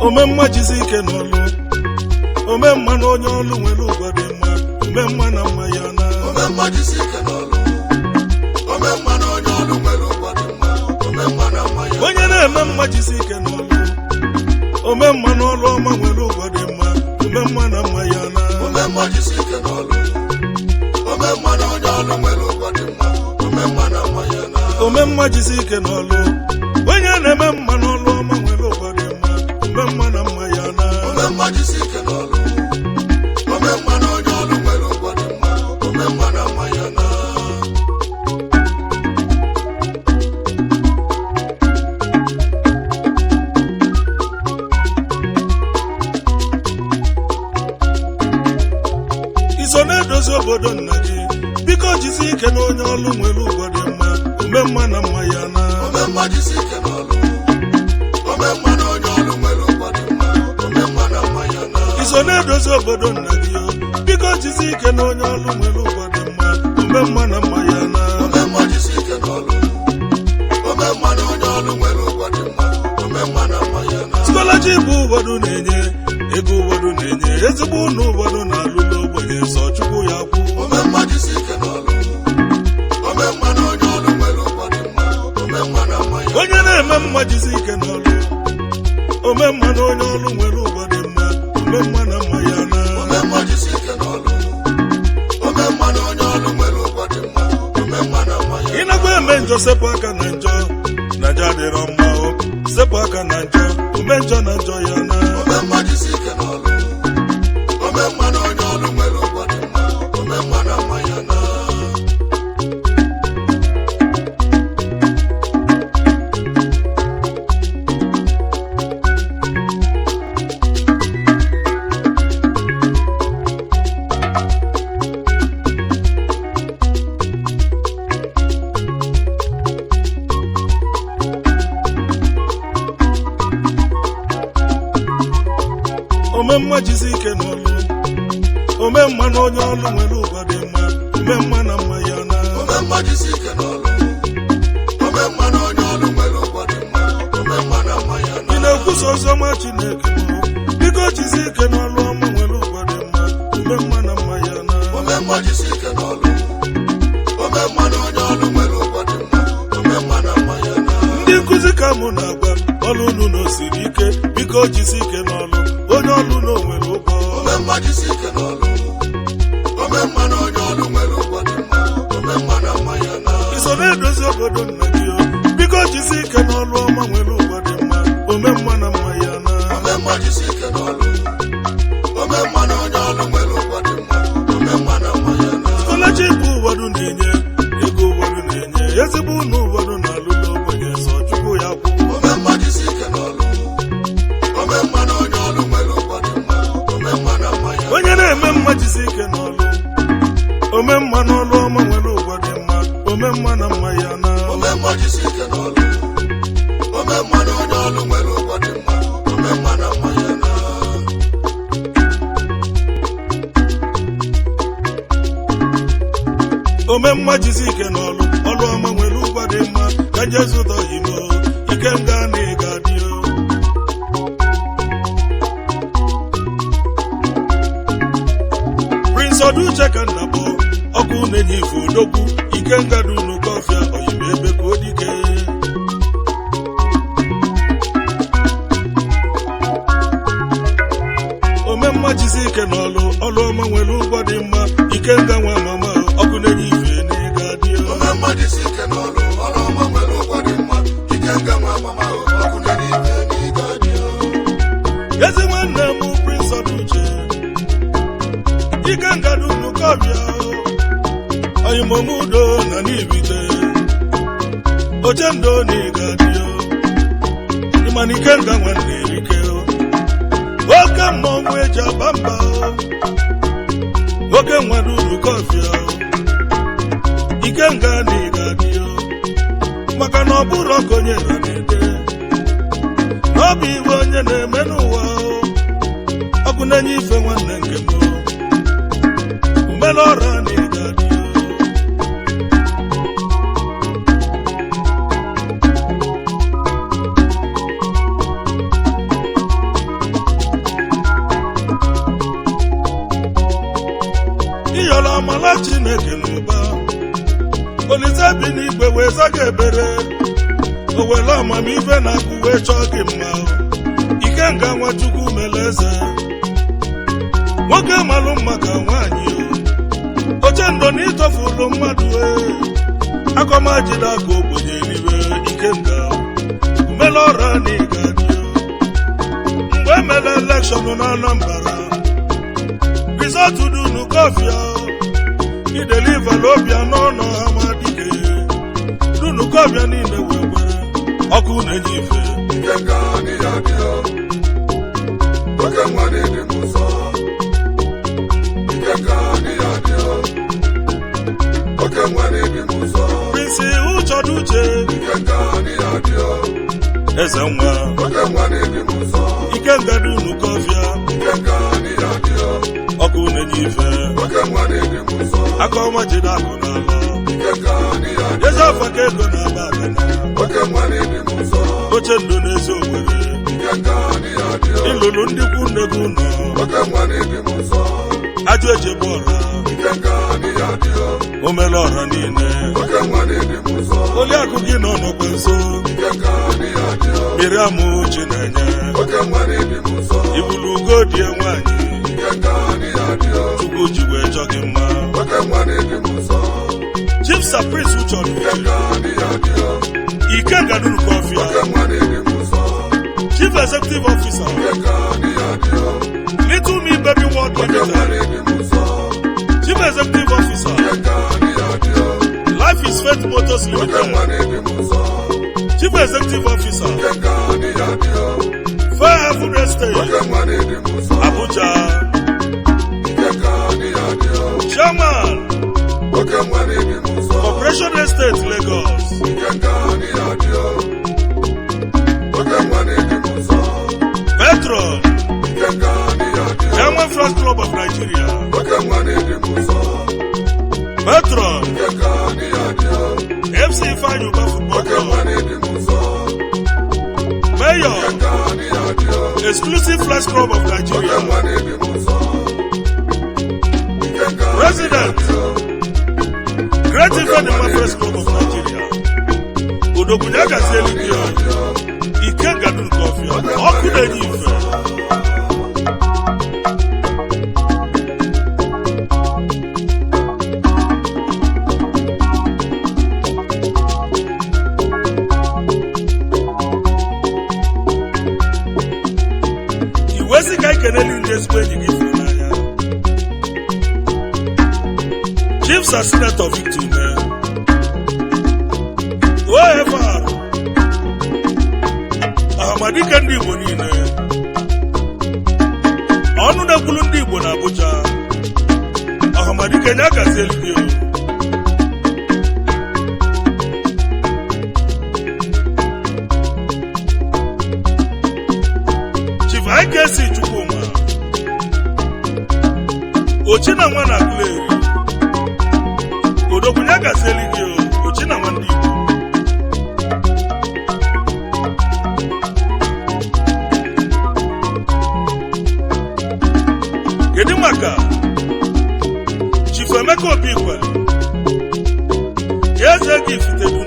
omemma jizi ike n'ọlụ omemma na onye ọlụ nwere ụgwọ dị mma omemma na mma ya na omemma jizi ike n'ọlụ omemma na onye ọlụ nwere ụgwọ dị mma omemma na mma ya onye na-eme mma jizi ike n'ọlụ omemma na ọlụ ọma nwere ụgwọ dị mma omemma na mma ya na omemma jizi ike n'ọlụ omemma na onye ọlụ nwere ụgwọ dị mma omemma na mma ya na omemma jizi ike n'ọlụ onye na-eme mma n'ọlụ ọma nwere ụgwọ dị mma omemma na mma ya na omemma jizi ike n'ọlụ omemma na onye ọlụ nwere ụgwọ dị mma omemma na mma ya na iso na-edozi obodo nna gị biko jizi ike na onye ọlụ nwere ụgwọ dị mma omemma na mma ya na omemma jizi ike n'ọlụ omemma na onye ọlụ nwere ụgwọ dị mma omemma na mma ya na iso na-edozi obodo nna gị biko jizi ike na onye ọlụ nwere ụgwọ dị mma omemma na mma ya na omemma jizi ike n'ọlụ omemma na onye ọlụ nwere ụgwọ dị mma omemma na mma ya na skọlachi bụ ụfọdụ na-enye ego ụfọdụ na-enye ezigbo ụlọ ụfọdụ na-alụla ogbenye nsọ chukwu ya kwụ omemma jizi ike n'ọlụ omemma na onye ọlụ nwere ụgwọ dị mma omemma na mma ya onye na-eme mma jizi ike n'ọlụ omemma na onye ọlụ nwere ụgwọ dị mma omemma na mma ya na omemma jizi ike n'ọlụ omemma na onye ọlụ nwere ụgwọ dị mma omemma na mma ya ịnakwa eme njọ sepụ aka na njọ na njọ adịrọ mma o sepụ aka na njọ ome njọ na njọ ya na omemma jizi ike n'ọlụ omemma na onye ọlụ nwere ụgwọ dị mma omemma na mma ya na omemma jizi ike n'ọlụ omemma na onye ọlụ nwere ụgwọ dị mma omemma na mma ya na omemma jizi ike n'ọlụ omemma na onye ọlụ nwere ụgwọ dị mma omemma na mma ya na ị na-ekwusa oziọma Chineke biko jizi ike n'ọlụ ọma nwere ụgwọ dị mma omemma na mma ya na omemma jizi ike n'ọlụ omemma na onye ọlụ nwere ụgwọ dị mma omemma na mma ya na ndị nkụzi ka mụ na-agwa ọlụ unu na osiri ike biko jizi ike n'ọlụ onye ọlụ na onwere ụgwọ omemma jizi ike n'ọlụ omemma na onye ọlụ nwere ụgwọ dị mma omemma na mma ya na iso na-edozi obodo nna gị biko jizi ike n'ọlụ ọma nwere ụgwọ dị mma omemma na mma ya na omemma jizi ike n'ọlụ omemma na onye ọlụ nwere ụgwọ dị mma omemma na mma ya na skọlachi bụ ụfọdụ na-enye ego ụfọdụ na-enye ezigbo ụlọ ụfọdụ na-alụla ogbenye nsọ chukwu ya kwụ omemma jizi ike n'ọlụ omemma na onye ọlụ nwere ụgwọ dị mma omemma na mma ya onye na-eme mma jizi ike n'ọlụ omemma n'ọlụ ọma nwere ụgwọ dị mma omemma na mma ya na omemma jizi ike n'ọlụ omemma na onye ọlụ nwere ụgwọ dị mma omemma na mma ya na omemma jizi ike n'ọlụ ọlụ ọma nwere ụgwọ dị mma ka njezu dọyimo ike m gaa na ịga dị Prince Oduche ka nna bụ ọkụ na-enye ife odogwu ike ngadu n'ụkọfịa oyibo ebe ka odike omemma jizi ike n'ọlụ ọlụ ọma nwere ụgwọ dị mma ike nga nwa mama ọkụ na-enye ife na ịga dị omemma jizi ike n'ọlụ ọlụ ọma nwere ụgwọ dị mma ike nga nwa mama ọkụ na-enye ife na ịga dị ezi nwanne m Prince Oduche ike ngadu n'ụkọfịa oyimomudo na n'ibite ochendo na ịga dị ịmana ike nga nwanne erike oke mmọnwụ eji aba mba oke nwere uru kọfịa ike nga na ịga dị maka na ọ bụrụ ọkụ onye na na-ede na ọ bụ iwe onye na-eme n'ụwa ọkụ na-enye ife nwanne nke m umele ọra na ịga dị Olise bi n'igwe wee zaga ebere o were amamife na akụ wee chọọ gị mma Ikenga Nwachukwu mere eze nwoke malụ mma ka nwaanyị oche ndo na ịtọfuru mmadụ akọmajide aka ogbenye eluigwe Ikenga umele ọra na ịga dị mgbe emere elekshọn na Anambra rizọtụ dunu kọfịa idelivela obia n'ọnọ Amadike dunu kọfịa niile wee gwere ọkụ na-enye ife Ikenga n'ihe adịghị oke nwanne dị m ụzọ Ikenga n'ihe adịghị oke nwanne dị m ụzọ Prince Uchoduche Ikenga n'ihe adịghị eze nwa oke nwanne dị m ụzọ Ikenga dunu kọfịa Ikenga n'ihe adịghị ọkụ na-enye ife oke nwanne dị m ụzọ akọmajide akụ n'ala Ikenga n'ihe adịghị eze ọfa ka ego na-aba akana oke nwanne dị m ụzọ oche ndo n'ezi Owerri Ikenga n'ihe adịghị ịlụlụ ndị kwu nnegwu nọ oke nwanne dị m ụzọ ajọ ejebe ọra Ikenga n'ihe adịghị o mere ọra niile oke nwanne dị m ụzọ oliakụ gị nọ n'okwe nso Ikenga n'ihe adịghị Miriam Chinenye oke nwanne dị m ụzọ ibulu ugodie nwaanyị Ikenga n'ihe adịghị Chukwu ji wee chọ gị mma oke nwanne dị m ụzọ Chief Sir Prince Uchoduche Ikenga n'ihe adịghị Ikenga dunu kọfịa oke nwanne dị m ụzọ Chief Executive Officer Ikenga n'ihe adịghị Little Me Baby World oke Limited nwanne dị m ụzọ Chief Executive Officer Ikenga n'ihe adịghị Life is Faith Motors oke Limited nwanne dị m ụzọ Chief Executive Officer Ikenga n'ihe adịghị Fair Heaven Estate oke nwanne dị m ụzọ Abuja Ikenga n'ihe adịghị Chairman oke nwanne dị m ụzọ Corporation Estate Lagos Ikenga n'ihe adịghị oke nwanne dị m ụzọ Patron Ikenga n'ihe adịghị Chairman France Club of Nigeria oke nwanne dị m ụzọ Patron Ikenga n'ihe adịghị FC Ifeanyi Uba Football oke Club nwanne dị m ụzọ Mayor Ikenga n'ihe adịghị Exclusive Flash Club of oke Nigeria nwanne dị m ụzọ Ikenga President Great Ifedima Press Club of Nigeria Odogunye gazieli gị Ikenga dunu kọfịa ọkụ na-enye ife iwezi ka ikeneli ndị ezigbo enyi gị fere n'anya Chief Sir Senator Victor Ume OFR Ahamadike ndị Igbo niile ọnụ na-ekwulu ndị Igbo na Abuja Ahamadike nye agazieli gị Chief IKC Chukwuma Ochina nwa na Agụleri Odogunye gazieli gị Ochina nwa ndị Igbo kedu maka Chief Emeka Obikwelu eze gị Ifitedunu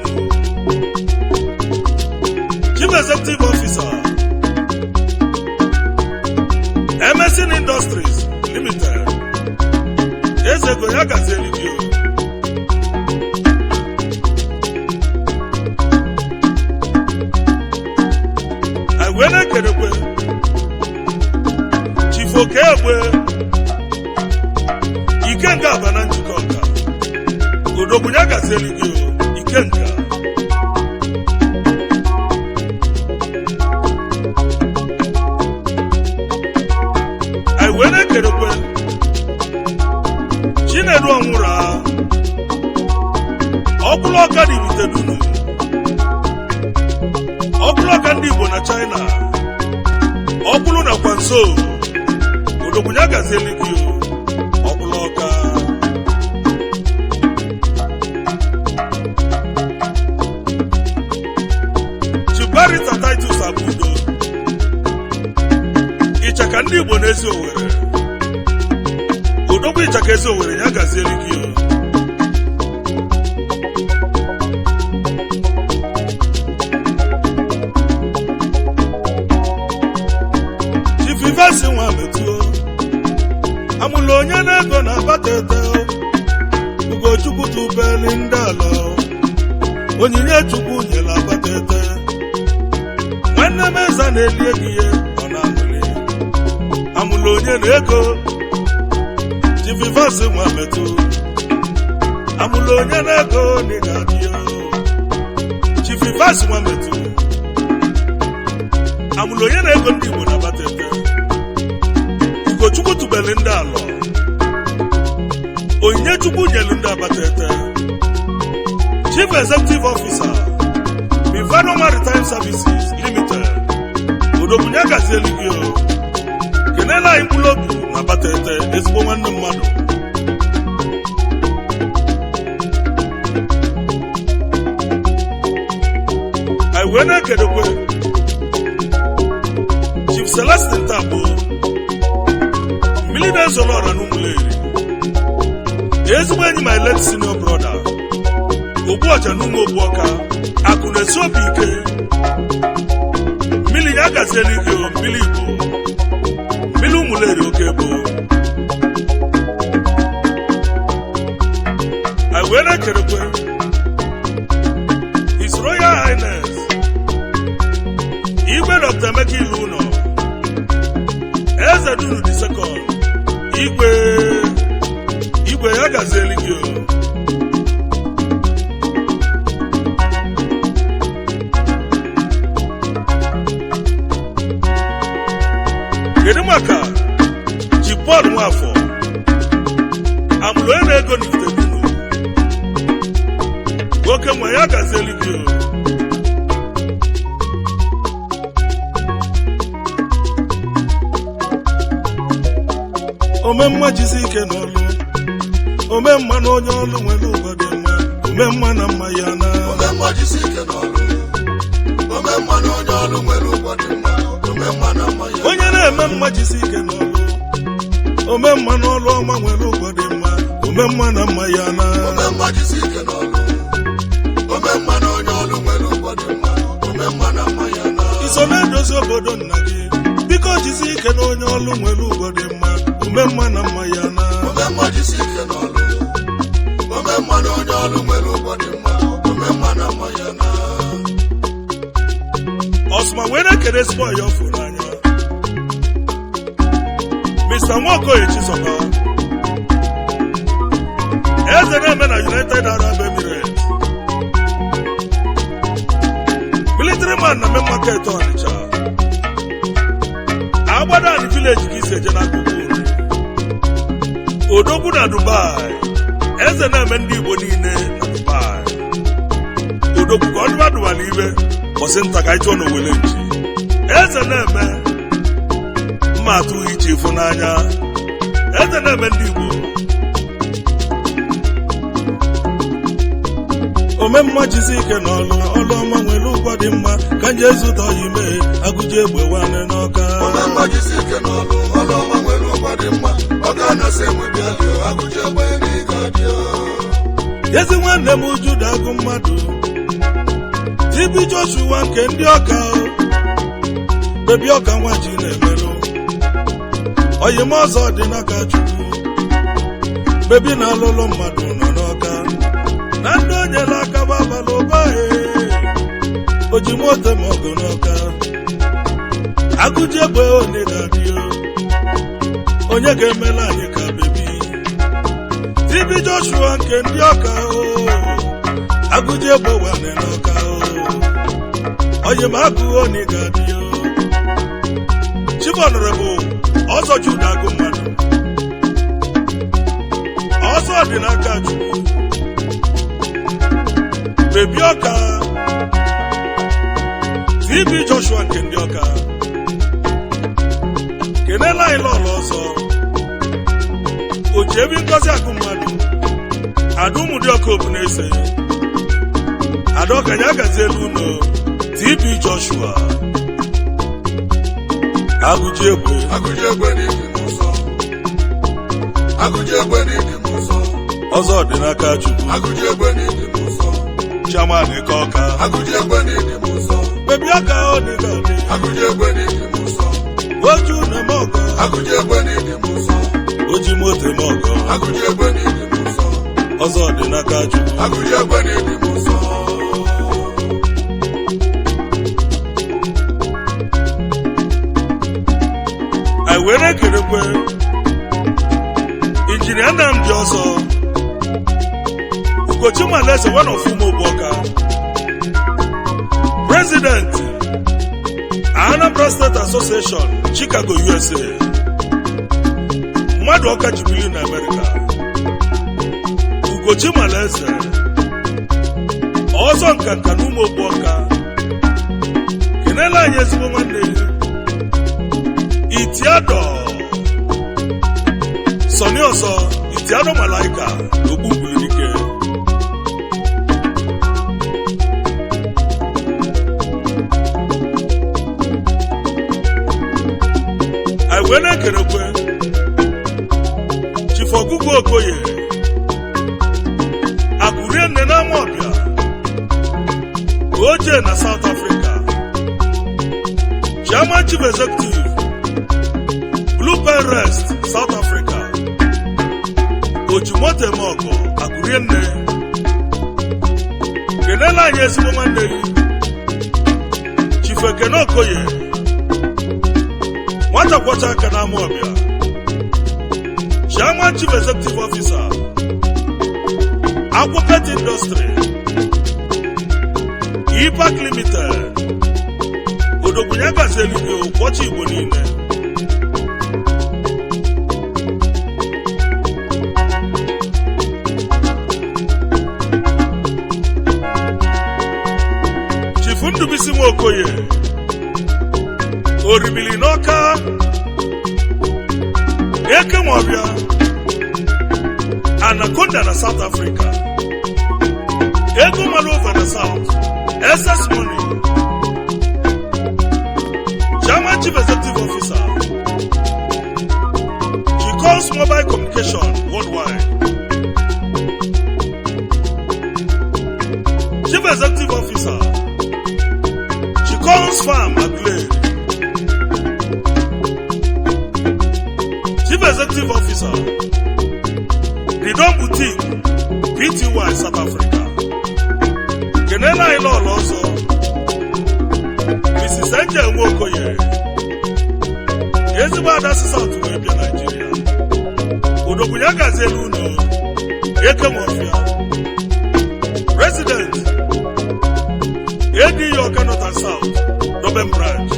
Chief Executive Officer MSN Industries Limited eze go ya gazieli gị wena kedekwe Chief Okegbe Ikenga abana njikọ nka Odogunye gazieli gị Ikenga wena kedekwe Chinedu Onwura ọbụla ọka dị Ifitedunu ọbụla ọka ndị Igbo na China ọbụlụ na Kwanso Odogunye gazieli gị ọbụla ọka Chibarita Titus Abudo Ịchaka ndị Igbo n'ezi Owerri Odogwu Ịchaka ezi Owerri ya gazieli gị metuo amụlụ onye na-ego na-abata ete Ugochukwu tụbeli ndị ala onyinye Chukwu nyere abata ete nwanne m eze na-eli ego ihe ọ na-amụli amụlụ onye na-ego jivivasi nwa metụ amụlụ onye na-ego n'ịga-adịyo jivivasi nwa metụ amụlụ onye na-ego ndị Igbo na-abata ete Ugochukwu tụbeli ndị ala onyinye Chukwu nyelu ndị abata ete Chief Executive Officer Bivano Maritime Services Limited Odobunya gazieli gị kenela anyị mkpụrụ obi na abata ete ezigbo nwanne mmadụ anyị wee na-ekedekwe Chief Celestin Tabo mmiri na-ezoro ọra n'Ụmụleri ezigbo enyi my late senior brother Ogbuọja n'ụmụ Ogbuọka akụ na-esi obi ike mmiri ya gazieli gị mmiri Igbo mmiri Ụmụleri oke bụ anyị wee na-ekerekwe His Royal Highness Igwe Dr. Emeka Iluno Eze Dunu the Second Igwe ya gazieli gị kedu maka Chi Paul Nwafọ amụlụ onye na-ego n'Ifitebunu nwoke nwa ya gazieli gị omemma jizi ike n'ọlụ omemma na onye ọlụ nwere ụgwọ dị mma omemma na mma ya na omemma jizi ike n'ọlụ omemma na onye ọlụ nwere ụgwọ dị mma omemma na mma ya onye na-eme mma jizi ike n'ọlụ omemma na ọlụ ọma nwere ụgwọ dị mma omemma na mma ya na omemma jizi ike n'ọlụ omemma na onye ọlụ nwere ụgwọ dị mma omemma na mma ya na iso na-edozi obodo nna gị biko jizi ike na onye ọlụ nwere ụgwọ dị mma omemma na mma ya na omemma jizi ike n'ọlụ omemma na onye ọlụ nwere ụgwọ dị mma omemma na mma ya na ọsụma wee na-ekele ezigbo ya ọfụ n'anya Mr. Nwaokoye Chizoba eze na-eme na United Arab Emirates military man na main market Ọnịcha agbada and village ka isi eje n'akụkụ Odogwu na Dubai eze na-eme ndị Igbo niile na Dubai Odogwu ka ọ dụbadụba n'ibe ọsị nta ka ịchọ n'Owele nchi eze na-eme mma atụghị iche ịfụnanya eze na-eme ndị Igbo omemma jizi ike n'ọlụ ọlụ ọma nwere ụgwọ dị mma ka nje zụta ọyị mee agụji egbe nwanne n'Ọka omemma jizi ike n'ọlụ ọlụ ọma nwere ụgwọ dị mma ọ ga-anasị enwebialị agụji egbe n'ịga-adị ezi nwanne m Jude Agụ mmadụ TB Joshua nke ndị Ọka bebi Ọka nwa ji na-emerụ ọyị m ọzọ dị n'aka Chukwu bebi na alụlụ mmadụ nọ n'Ọka na ndị onyela aka abalị ụba oji moto ma ọgụ n'Ọka agụji egbe onye ga-adị onye ga-emela anyị ka bebi TB Joshua nke ndị Ọka agụji egbe nwanne n'Ọka onye ma agụghị onye ga-adị Chief Honorable ọzọ Jude Agụ mmadụ ọzọ dị n'aka Chukwu bebi Ọka TB Joshua nke ndị Ọka kenela anyị lọlọ ọzọ Ojebi Ngozi Agụ mmadụ Adụmụdị Ọka obu na-ese Adaọka ya gazielu ụlọ TB Joshua agụji egbe n'ịdị n'ụzọ agụji egbe n'ịdị n'ụzọ ọzọ dị n'aka Chukwu agụji egbe n'ịdị n'ụzọ Chairman nke Ọka agụji egbe n'ịdị n'ụzọ bebi Ọka ọ dị ga-adị agụji egbe n'ịdị n'ụzọ oju na-eme ọgọ agụji egbe n'ịdị m nsọ oji moto eme ọgọ agụji egbe n'ịdị m nsọ ọzọ dị n'aka Chukwu agụji egbe n'ịdị m nsọ anyị were ekerekwe injinia Nnamdi Ọzọ Ugochi Malaeze one of Umuobuoka President Anambra State Association Chicago USA mmadụ ọka jibili na America Ugochi Malaeze ọzọ nkanka na Umuobuoka kenela anyị ezigbo nwanne Itiado Soni Ọzọ Itiado Malaika Ogbugbulinike anyị wee na-ekerekwe Chief Ogugu Okoye Akụrie nne na Amawbia Oje na South Africa Chairman Chief Executive Blue Pen Rest South Africa Ojimote Moko Akụrie nne kenela anyị ezigbo nwanne gị Chief Ekene Okoye nwata kwọcha aka na Amawbia Chairman Chief Executive Officer Aquapet Industry Ipac Limited Odogwunya Gazeligwe kwọcha Igbo niile Chief Ndubisi Nwokoye Oribili n'Ọka Eke Nwabia Anaconda na South Africa Ego Malova na South SS Money Chairman Chief Executive Officer Chicos Mobile Communication Worldwide Chief Executive Officer Chicos Farm Adelaide Chief Executive Officer Didon Boutique Pty South Africa kenela ilo ọzọ Mrs. Enje Nwokoye ezigbo ada si South wee bịa Nigeria Odogwunya Gazelu ụlọ Eke Nwabia President ADU Ọka North and South Durban Branch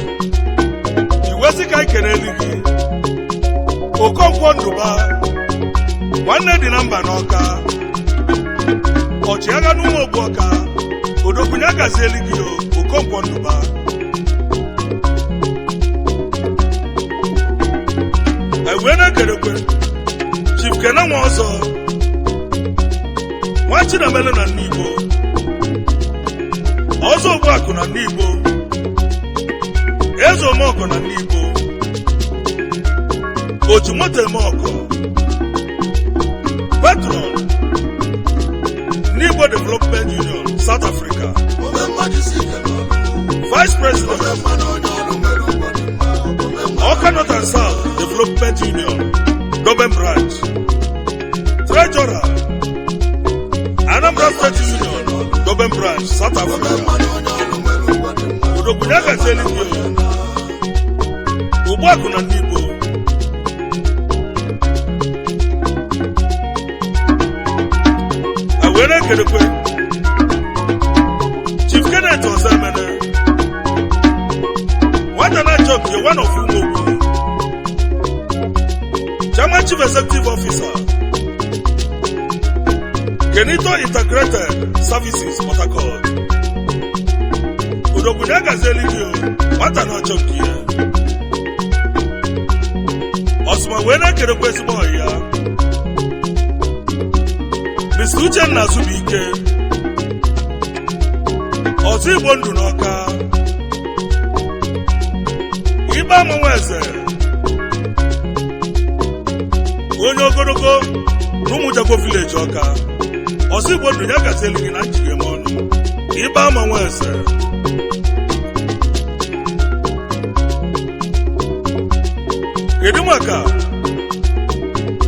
iwezi ka ikeneli gị Okonkwo Nduba nwanne dị na mba n'Ọka ọchịagha n'Umuobuoka Odogwunya Gazeligwe Okonkwo Nduba wee na-ekerekwe Chief Kena Nwaọzọ nwa Chinamele na Nigbo Ọzọ Ogbuakụ na Nigbo Eze Omeọkọ na Nigbo Ojimote Emeọkọ Patron Nigbo Development Union South Africa Vice President Ọka North and South Development Union Durban Branch Treasurer Anambra State Union Durban Branch South Africa Odogwunya Gazeligwe Ogbuakụ na Nigbo wee na-ekerekwe Chief Kenneth Ozemene nwata na-achọ nke one of Umuobu Chairman Chief Executive Officer Kenito Integrated Services Port Harcourt Odogwunya Gazeligwe nwata na-achọ nke ya Ọsụma wee na-ekerekwe ezigbo ọhịa Mr. Uchenna Azubike Ọzọ Igbo Ndụ n'Ọka Ibe Amanweze onye ogologo n'Ụmụjagwo Village Ọka Ọzọ Igbo Ndụ ya Gazeligwe na njigem ọnụ Ibe Amanweze kedu maka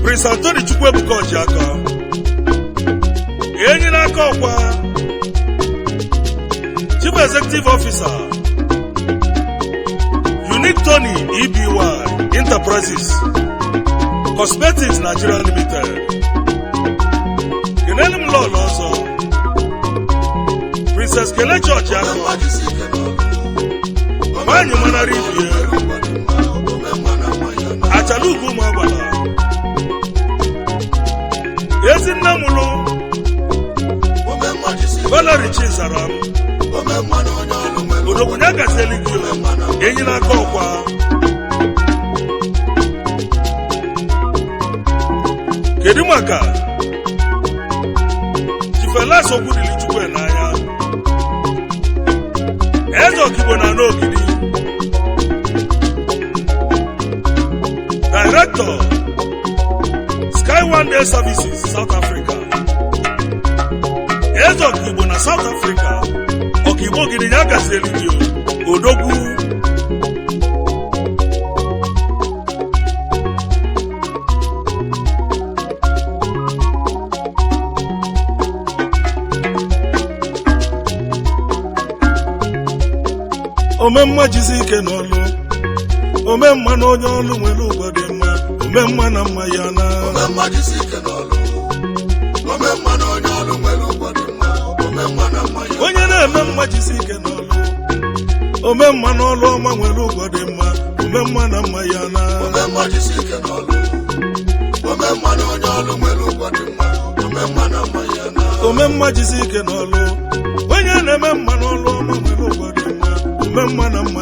Prince Anthony Chukwuebuka Ojiako enyi n'aka ọkwa Chief Executive Officer Unique Tony EBY Enterprises Cosmetics Nigeria Limited kenelu m lọlọ ọzọ Princess Kelechi Ojiako nwaanyị manara ibie achalugo ụmụ agbala ezi nne mụlụ Valerie Chizaram odokwunye gazeli gị enyi n'aka ọkwa kedu maka Chifelas Okwudili Chukwu n'anya eze Okigbo na n'ogidi Director Sky One Day Services South Africa eze Okigbo na South Africa Okigbo gidi ya gazeli gị odogwu omemma jizi ike n'ọlụ omemma na onye ọlụ nwere ụgwọ dị mma omemma na mma ya na omemma jizi ike n'ọlụ omemma na onye ọlụ nwere ụgwọ dị mma omemma na mma ya onye na-eme mma jizi ike n'ọlụ omemma na ọlụ ọma nwere ụgwọ dị mma omemma na mma ya na omemma jizi ike n'ọlụ omemma na onye ọlụ nwere ụgwọ dị mma omemma na mma ya na omemma jizi ike n'ọlụ onye na-eme mma n'ọlụ ọma nwere ụgwọ dị mma omemma na mma